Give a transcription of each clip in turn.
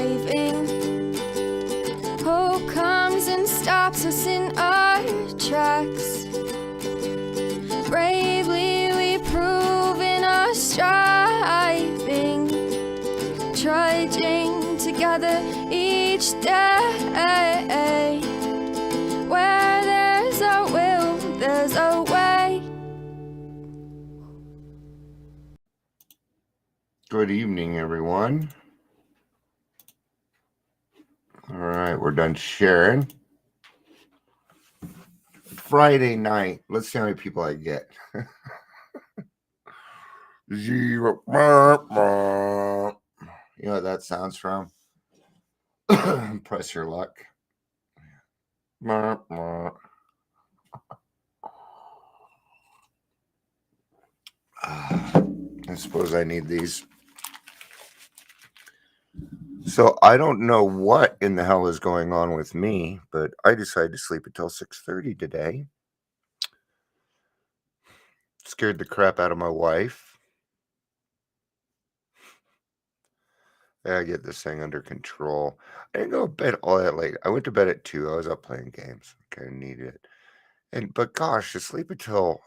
driving. Hope comes and stops us in our tracks. Bravely we prove in our striving, trudging together each day. Where there's a will, there's a way. Good evening, everyone. All right, we're done sharing. Friday night. Let's see how many people I get. 0. You know what that sounds from? Press your luck. I suppose I need these. So I don't know what in the hell is going on with me, but I decided to sleep until 6:30 today. Scared the crap out of my wife. I gotta get this thing under control. I didn't go to bed all that late. I went to bed at 2. I was up playing games. Kind of needed it. But gosh, to sleep until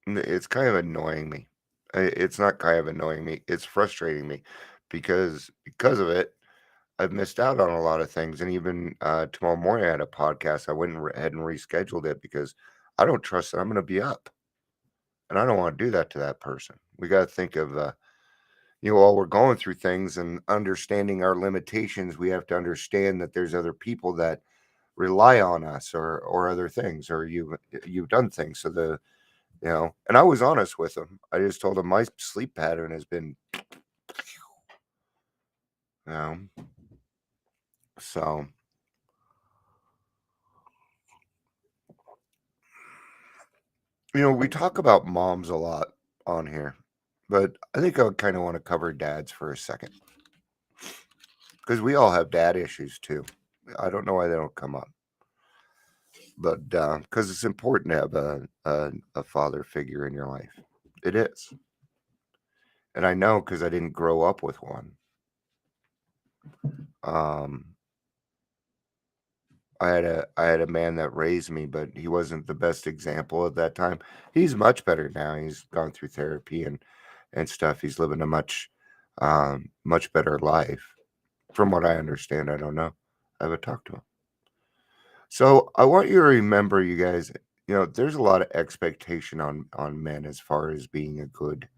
it's kind of annoying me. It's not kind of annoying me. It's frustrating me because of it, I've missed out on a lot of things. And even tomorrow morning, I had a podcast. I went ahead and rescheduled it because I don't trust that I'm going to be up, and I don't want to do that to that person. We got to think of while we're going through things and understanding our limitations, we have to understand that there's other people that rely on us or other things, or you've done things. So and I was honest with him. I just told him my sleep pattern has been, so we talk about moms a lot on here, but I think I kind of want to cover dads for a second because we all have dad issues too. I don't know why they don't come up, but because it's important to have a father figure in your life. It is, and I know because I didn't grow up with one. I had a man that raised me, but he wasn't the best example at that time. He's much better now. He's gone through therapy and stuff. He's living a much better life, from what I understand. I don't know. I haven't talked to him. So I want you to remember, you guys. There's a lot of expectation on men as far as being a good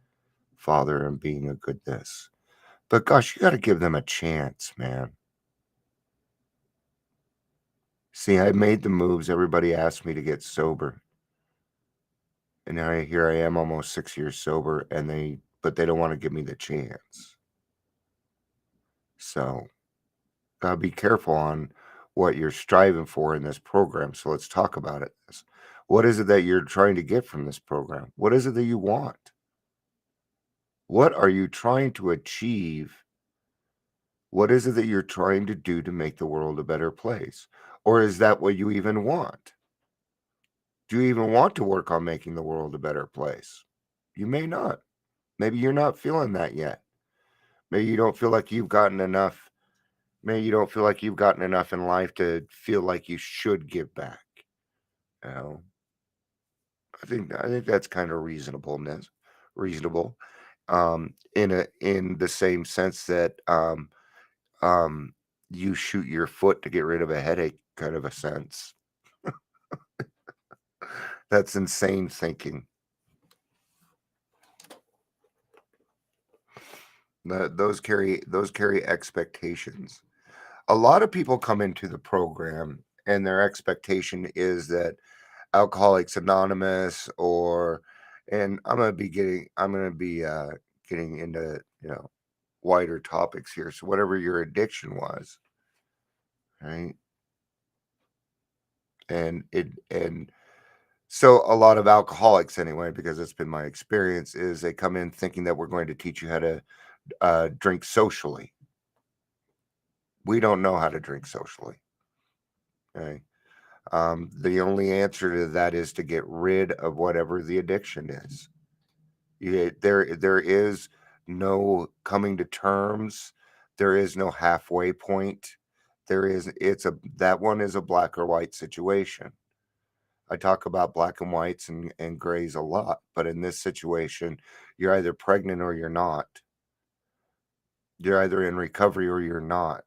father and being a good this. But gosh, you got to give them a chance, man. See, I made the moves. Everybody asked me to get sober. And now here I am almost 6 years sober, but they don't want to give me the chance. So gotta be careful on what you're striving for in this program. So let's talk about it. What is it that you're trying to get from this program? What is it that you want? What are you trying to achieve? What is it that you're trying to do to make the world a better place? Or is that what you even want? Do you even want to work on making the world a better place? You may not. Maybe you're not feeling that yet. Maybe you don't feel like you've gotten enough. Maybe you don't feel like you've gotten enough in life to feel like you should give back. I think that's kind of reasonable. In the same sense that you shoot your foot to get rid of a headache, kind of a sense. That's insane thinking. Those carry expectations. A lot of people come into the program and their expectation is that Alcoholics Anonymous and I'm going to be getting into, wider topics here. So whatever your addiction was, right? And so a lot of alcoholics anyway, because it's been my experience, is they come in thinking that we're going to teach you how to drink socially. We don't know how to drink socially. Okay. The only answer to that is to get rid of whatever the addiction is. There is no coming to terms. There is no halfway point. That one is a black or white situation. I talk about black and whites and grays a lot, but in this situation, you're either pregnant or you're not. You're either in recovery or you're not.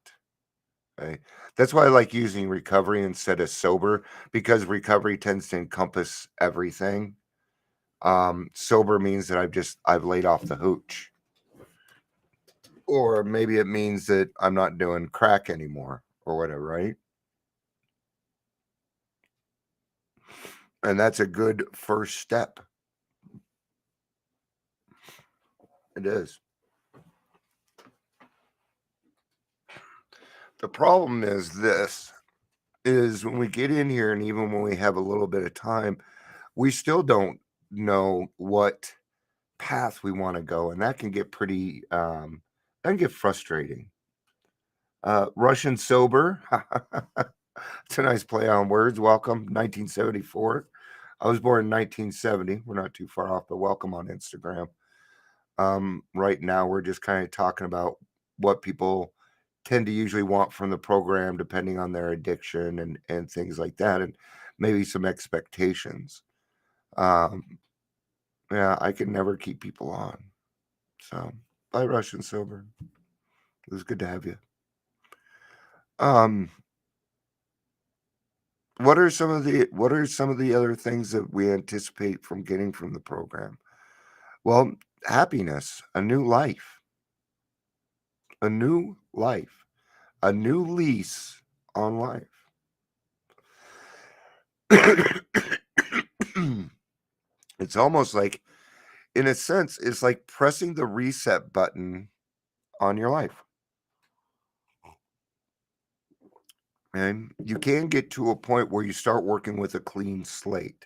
Okay? That's why I like using recovery instead of sober, because recovery tends to encompass everything. Sober means that I've laid off the hooch. Or maybe it means that I'm not doing crack anymore or whatever, right? And that's a good first step. It is. The problem is when we get in here and even when we have a little bit of time, we still don't know what path we want to go, and that can get that can get frustrating. Russian sober. It's a nice play on words. Welcome, 1974. I was born in 1970. We're not too far off, but welcome on Instagram. Right now, we're just kind of talking about what people tend to usually want from the program, depending on their addiction and things like that, and maybe some expectations. Yeah, I can never keep people on. So, bye, Russian sober. It was good to have you. What are some of the other things that we anticipate from getting from the program? Well, happiness, a new life, a new life, a new lease on life. It's almost like, in a sense, it's like pressing the reset button on your life. And you can get to a point where you start working with a clean slate.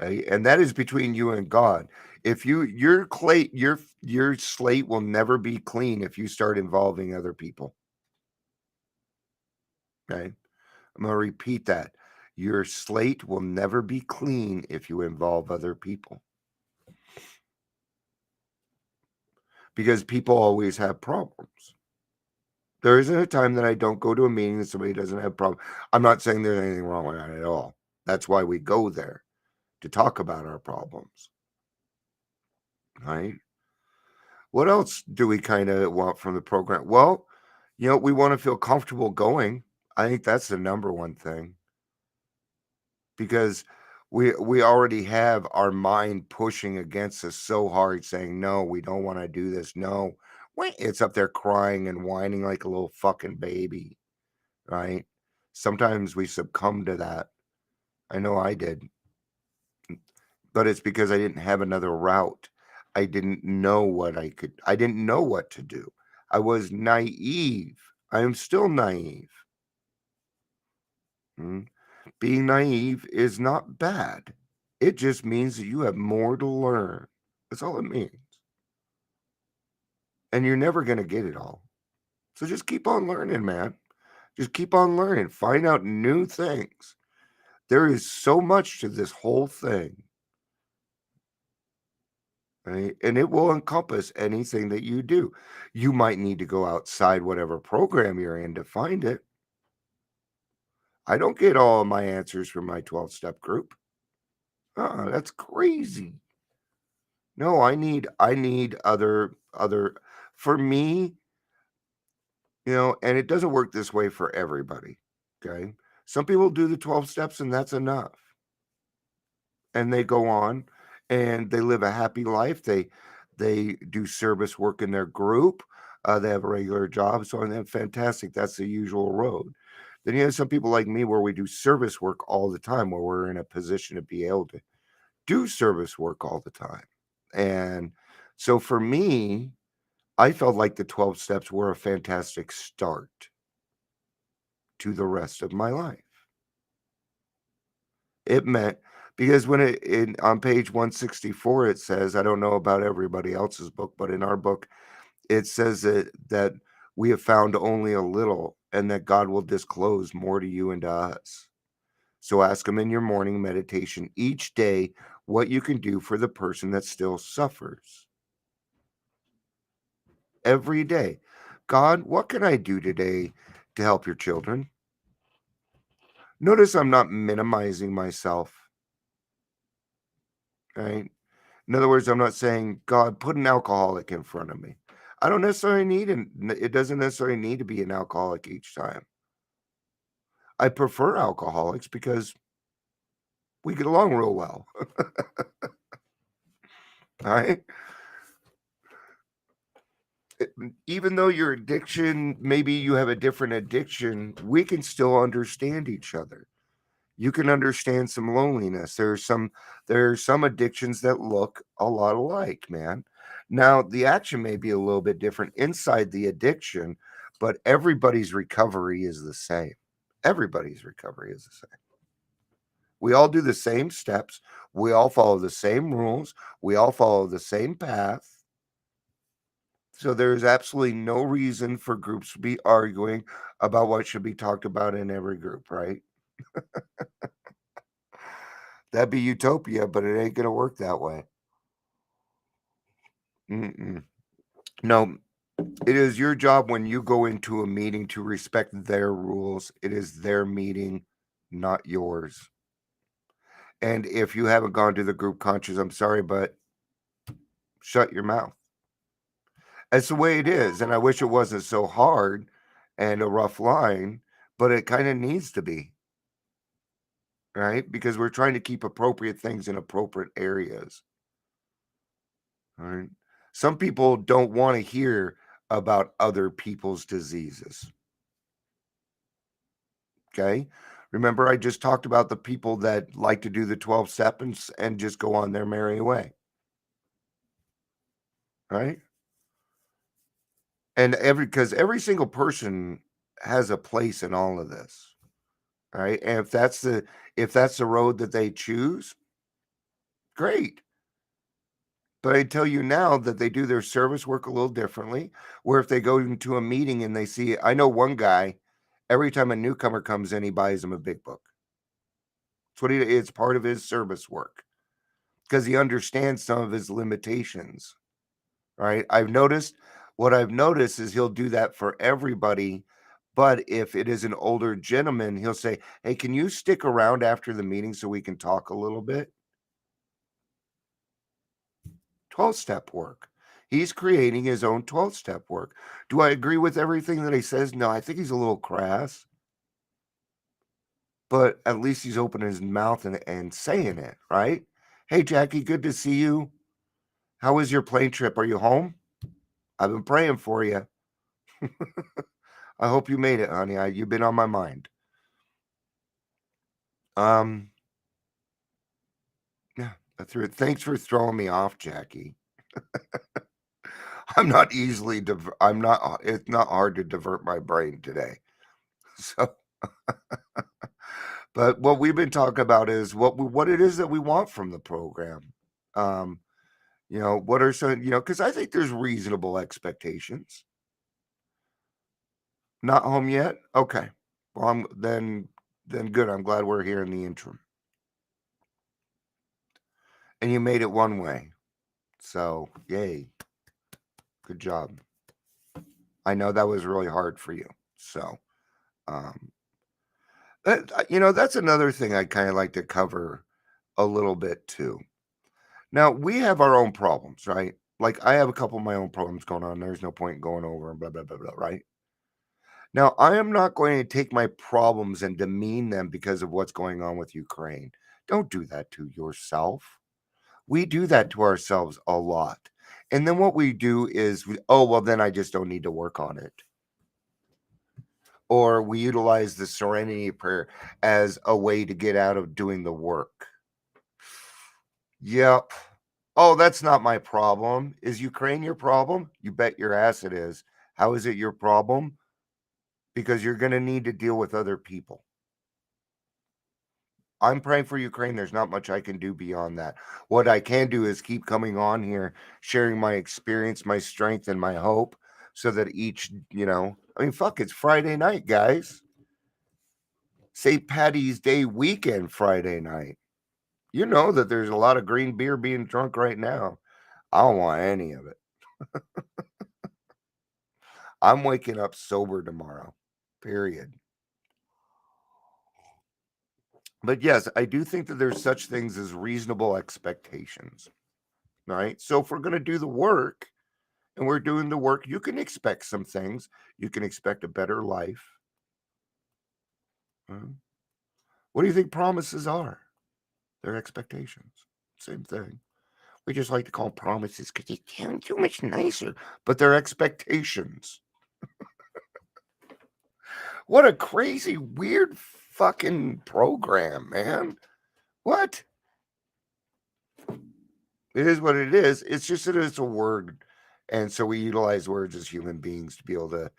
Okay? And that is between you and God. If your slate will never be clean if you start involving other people. Okay? I'm going to repeat that. Your slate will never be clean if you involve other people. Because people always have problems. There isn't a time that I don't go to a meeting that somebody doesn't have a problem. I'm not saying there's anything wrong with that at all. That's why we go there, to talk about our problems. Right? What else do we kind of want from the program? Well, we want to feel comfortable going. I think that's the number one thing. Because we already have our mind pushing against us so hard, saying, no, we don't want to do this. No. It's up there crying and whining like a little fucking baby. Right? Sometimes we succumb to that. I know I did. But it's because I didn't have another route. I didn't know I didn't know what to do. I was naive. I am still naive. Being naive is not bad. It just means that you have more to learn. That's all it means. And you're never going to get it all. So just keep on learning, man. Just keep on learning. Find out new things. There is so much to this whole thing. Right? And it will encompass anything that you do. You might need to go outside whatever program you're in to find it. I don't get all of my answers from my 12-step group. That's crazy. No, I need other for me, and it doesn't work this way for everybody. Okay. Some people do the 12 steps and that's enough. And they go on and they live a happy life. They do service work in their group. They have a regular job. So and fantastic. That's the usual road. Then you have some people like me where we do service work all the time, where we're in a position to be able to do service work all the time. And so for me, I felt like the 12 steps were a fantastic start to the rest of my life. It meant, because when on page 164, it says, I don't know about everybody else's book, but in our book, it says that we have found only a little and that God will disclose more to you and to us. So ask him in your morning meditation each day what you can do for the person that still suffers. every day. God, what can I do today to help your children? Notice I'm not minimizing myself, right? In other words, I'm not saying, God, put an alcoholic in front of me. I don't necessarily need it doesn't necessarily need to be an alcoholic each time. I prefer alcoholics because we get along real well. All right. Even though your addiction, maybe you have a different addiction, we can still understand each other. You can understand some loneliness. There's some addictions that look a lot alike, man. Now, the action may be a little bit different inside the addiction, but everybody's recovery is the same. Everybody's recovery is the same. We all do the same steps. We all follow the same rules. We all follow the same path. So there's absolutely no reason for groups to be arguing about what should be talked about in every group, right? That'd be utopia, but it ain't gonna work that way. Mm-mm. No, it is your job when you go into a meeting to respect their rules. It is their meeting, not yours. And if you haven't gone to the group conscious, I'm sorry, but shut your mouth. That's the way it is. And I wish it wasn't so hard and a rough line, but it kind of needs to be, right? Because we're trying to keep appropriate things in appropriate areas. All right. Some people don't want to hear about other people's diseases. Okay. Remember, I just talked about the people that like to do the 12 steps and just go on their merry way. Right. And because every single person has a place in all of this. Right. And if that's the road that they choose, great. But I tell you now that they do their service work a little differently. Where if they go into a meeting and they see, I know one guy, every time a newcomer comes in, he buys them a big book. It's part of his service work because he understands some of his limitations. Right. What I've noticed is he'll do that for everybody. But if it is an older gentleman, he'll say, hey, can you stick around after the meeting so we can talk a little bit? 12-step work. He's creating his own 12-step work. Do I agree with everything that he says? No, I think he's a little crass, but at least he's opening his mouth and saying it, right? Hey, Jackie, good to see you. How was your plane trip? Are you home? I've been praying for you. I hope you made it, honey. You've been on my mind. Yeah, that's right. Thanks for throwing me off, Jackie. I'm not easily I'm not it's not hard to divert my brain today. So, but what we've been talking about is what it is that we want from the program. Um, what are some, because I think there's reasonable expectations. Not home yet? Okay. Well, then good. I'm glad we're here in the interim. And you made it one way. So, yay. Good job. I know that was really hard for you. So, um that's another thing I kind of like to cover a little bit too. Now, we have our own problems, right? Like I have a couple of my own problems going on. There's no point in going over and blah blah blah blah, right? Now, I am not going to take my problems and demean them because of what's going on with Ukraine. Don't do that to yourself. We do that to ourselves a lot. And then what we do is, oh, well, then I just don't need to work on it. Or we utilize the serenity prayer as a way to get out of doing the work. Yep. Oh, that's not my problem. Is Ukraine your problem? You bet your ass it is. How is it your problem? Because you're going to need to deal with other people. I'm praying for Ukraine. There's not much I can do beyond that. What I can do is keep coming on here, sharing my experience, my strength, and my hope so that fuck, it's Friday night, guys. St. Patty's Day weekend, Friday night. You know that there's a lot of green beer being drunk right now. I don't want any of it. I'm waking up sober tomorrow, period. But yes, I do think that there's such things as reasonable expectations, right? So if we're going to do the work and we're doing the work, you can expect some things. You can expect a better life. What do you think promises are? They're expectations. Same thing. We just like to call them promises because they sound too much nicer, but they're expectations. What a crazy, weird fucking program, man. What? It is what it is. It's just that it's a word. And so we utilize words as human beings to be able to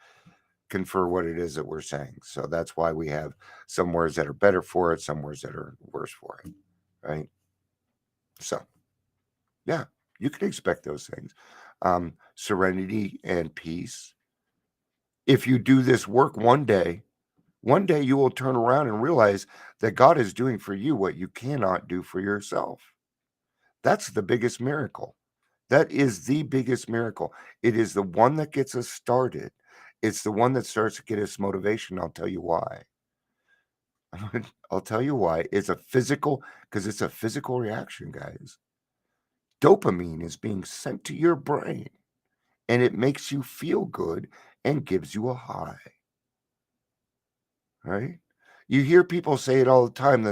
confer what it is that we're saying. So that's why we have some words that are better for it, some words that are worse for it. Right. So, yeah, you can expect those things. Serenity and peace. If you do this work one day you will turn around and realize that God is doing for you what you cannot do for yourself. That's the biggest miracle. That is the biggest miracle. It is the one that gets us started. It's the one that starts to get us motivation. I'll tell you why. I'll tell you why. It's a physical, because it's a physical reaction, guys. Dopamine is being sent to your brain and it makes you feel good and gives you a high. Right? You hear people say it all the time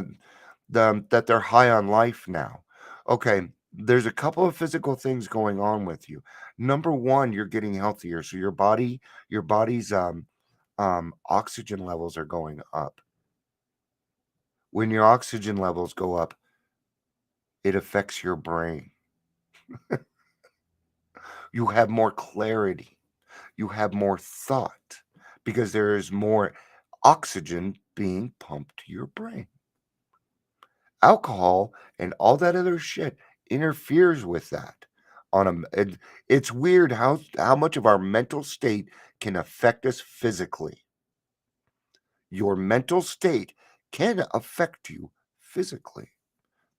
that they're high on life now. Okay, there's a couple of physical things going on with you. Number one, you're getting healthier, so your body's oxygen levels are going up. When your oxygen levels go up, it affects your brain. You have more clarity. You have more thought because there is more oxygen being pumped to your brain. Alcohol and all that other shit interferes with that. It's weird how much of our mental state can affect us physically. Your mental state can affect you physically.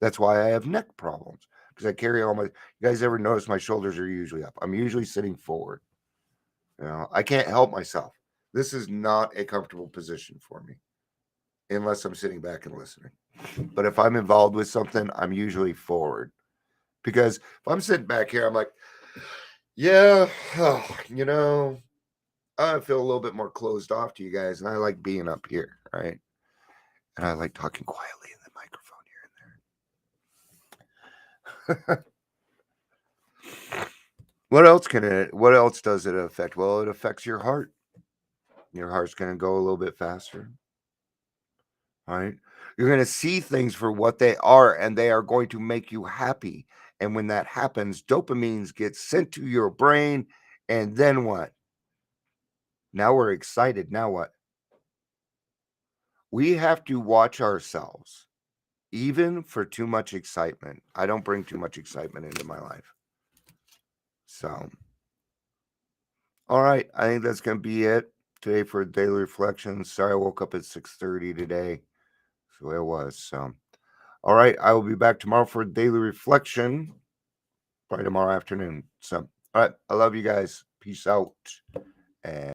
That's why I have neck problems because I carry all my. You guys ever notice my shoulders are usually up? I'm usually sitting forward. I can't help myself. This is not a comfortable position for me unless I'm sitting back and listening. But if I'm involved with something, I'm usually forward. Because if I'm sitting back here, I'm like, yeah, I feel a little bit more closed off to you guys. And I like being up here, right? And I like talking quietly in the microphone here and there. What else does it affect? Well, it affects your heart. Your heart's going to go a little bit faster. Right? You're going to see things for what they are, and they are going to make you happy. And when that happens, dopamines get sent to your brain. And then what? Now we're excited. Now what? We have to watch ourselves, even for too much excitement. I don't bring too much excitement into my life. So, all right. I think that's going to be it today for daily reflections. Sorry, I woke up at 6:30 today. So it was. So, all right. I will be back tomorrow for daily reflection. By tomorrow afternoon. So, all right. I love you guys. Peace out. And